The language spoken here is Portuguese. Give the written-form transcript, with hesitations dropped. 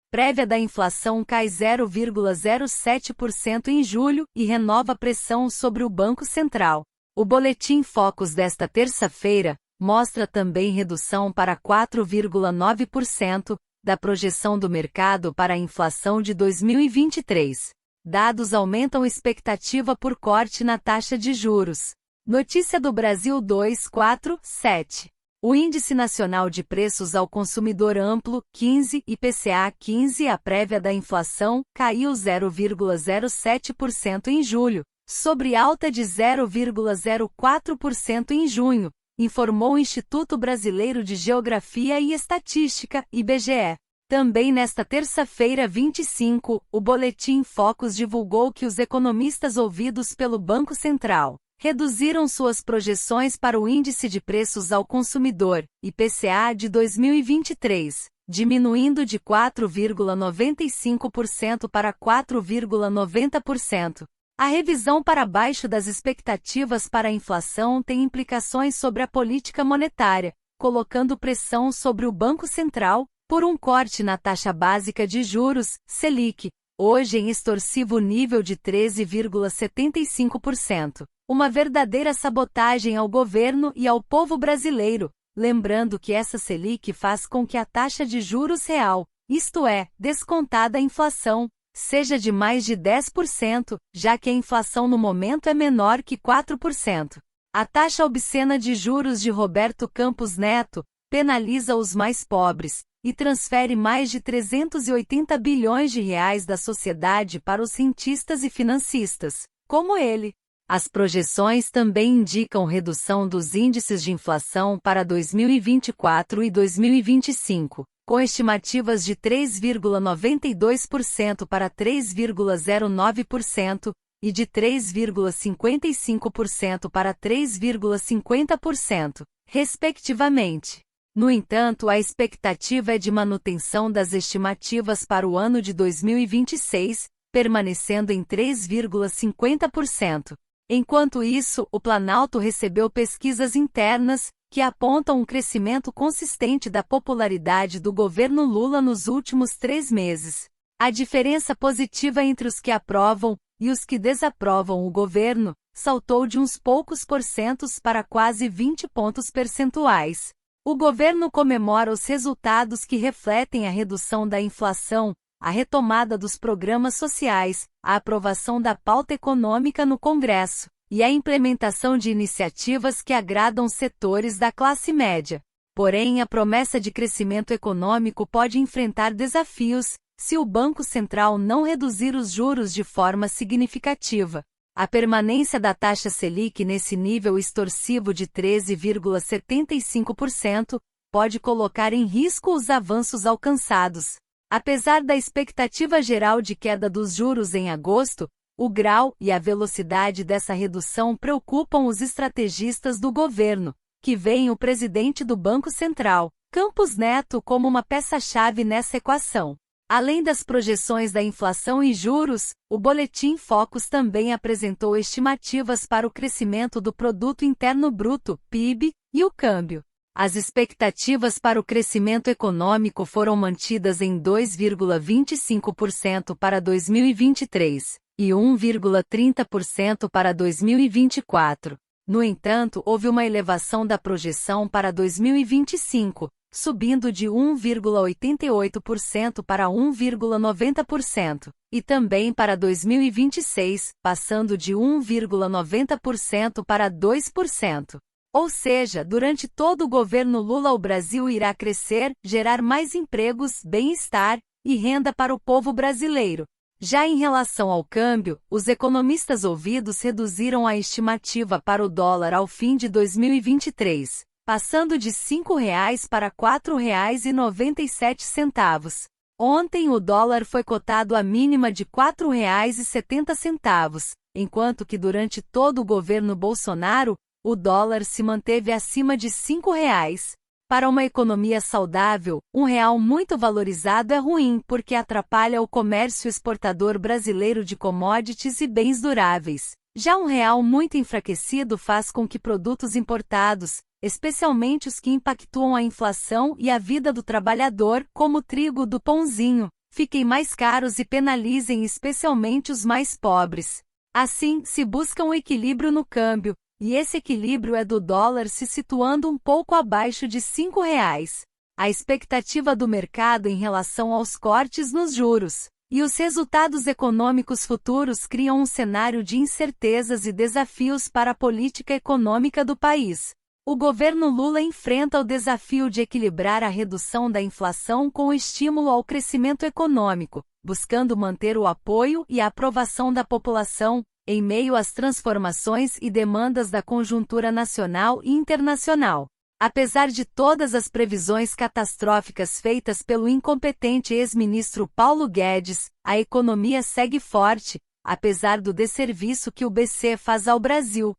Prévia da inflação cai 0,07% em julho e renova pressão sobre o Banco Central. O Boletim Focus desta terça-feira mostra também redução para 4,9% da projeção do mercado para a inflação de 2023. Dados aumentam expectativa por corte na taxa de juros. Notícia do Brasil 247. O Índice Nacional de Preços ao Consumidor Amplo, 15, IPCA 15, a prévia da inflação, caiu 0,07% em julho, sobre alta de 0,04% em junho, informou o Instituto Brasileiro de Geografia e Estatística, IBGE. Também nesta terça-feira 25, o Boletim Focus divulgou que os economistas ouvidos pelo Banco Central reduziram suas projeções para o Índice de Preços ao Consumidor, IPCA de 2023, diminuindo de 4,95% para 4,90%. A revisão para baixo das expectativas para a inflação tem implicações sobre a política monetária, colocando pressão sobre o Banco Central, por um corte na taxa básica de juros, Selic, hoje em extorsivo nível de 13,75%. Uma verdadeira sabotagem ao governo e ao povo brasileiro, lembrando que essa Selic faz com que a taxa de juros real, isto é, descontada a inflação, seja de mais de 10%, já que a inflação no momento é menor que 4%. A taxa obscena de juros de Roberto Campos Neto penaliza os mais pobres e transfere mais de 380 bilhões de reais da sociedade para os rentistas e financistas, como ele. As projeções também indicam redução dos índices de inflação para 2024 e 2025, com estimativas de 3,92% para 3,09% e de 3,55% para 3,50%, respectivamente. No entanto, a expectativa é de manutenção das estimativas para o ano de 2026, permanecendo em 3,50%. Enquanto isso, o Planalto recebeu pesquisas internas que apontam um crescimento consistente da popularidade do governo Lula nos últimos 3 meses. A diferença positiva entre os que aprovam e os que desaprovam o governo saltou de uns poucos porcentos para quase 20 pontos percentuais. O governo comemora os resultados que refletem a redução da inflação, a retomada dos programas sociais, a aprovação da pauta econômica no Congresso e a implementação de iniciativas que agradam setores da classe média. Porém, a promessa de crescimento econômico pode enfrentar desafios se o Banco Central não reduzir os juros de forma significativa. A permanência da taxa Selic nesse nível extorsivo de 13,75% pode colocar em risco os avanços alcançados. Apesar da expectativa geral de queda dos juros em agosto, o grau e a velocidade dessa redução preocupam os estrategistas do governo, que veem o presidente do Banco Central, Campos Neto, como uma peça-chave nessa equação. Além das projeções da inflação e juros, o Boletim Focus também apresentou estimativas para o crescimento do Produto Interno Bruto, PIB, e o câmbio. As expectativas para o crescimento econômico foram mantidas em 2,25% para 2023 e 1,30% para 2024. No entanto, houve uma elevação da projeção para 2025, subindo de 1,88% para 1,90%, e também para 2026, passando de 1,90% para 2%. Ou seja, durante todo o governo Lula o Brasil irá crescer, gerar mais empregos, bem-estar e renda para o povo brasileiro. Já em relação ao câmbio, os economistas ouvidos reduziram a estimativa para o dólar ao fim de 2023, passando de R$ 5,00 para R$ 4,97. Ontem o dólar foi cotado à mínima de R$ 4,70, enquanto que durante todo o governo Bolsonaro, o dólar se manteve acima de R$ 5,00. Para uma economia saudável, um real muito valorizado é ruim porque atrapalha o comércio exportador brasileiro de commodities e bens duráveis. Já um real muito enfraquecido faz com que produtos importados, especialmente os que impactuam a inflação e a vida do trabalhador, como o trigo do pãozinho, fiquem mais caros e penalizem especialmente os mais pobres. Assim, se busca um equilíbrio no câmbio, e esse equilíbrio é do dólar se situando um pouco abaixo de R$ 5,00. A expectativa do mercado em relação aos cortes nos juros e os resultados econômicos futuros criam um cenário de incertezas e desafios para a política econômica do país. O governo Lula enfrenta o desafio de equilibrar a redução da inflação com o estímulo ao crescimento econômico, buscando manter o apoio e a aprovação da população, em meio às transformações e demandas da conjuntura nacional e internacional. Apesar de todas as previsões catastróficas feitas pelo incompetente ex-ministro Paulo Guedes, a economia segue forte, apesar do desserviço que o BC faz ao Brasil.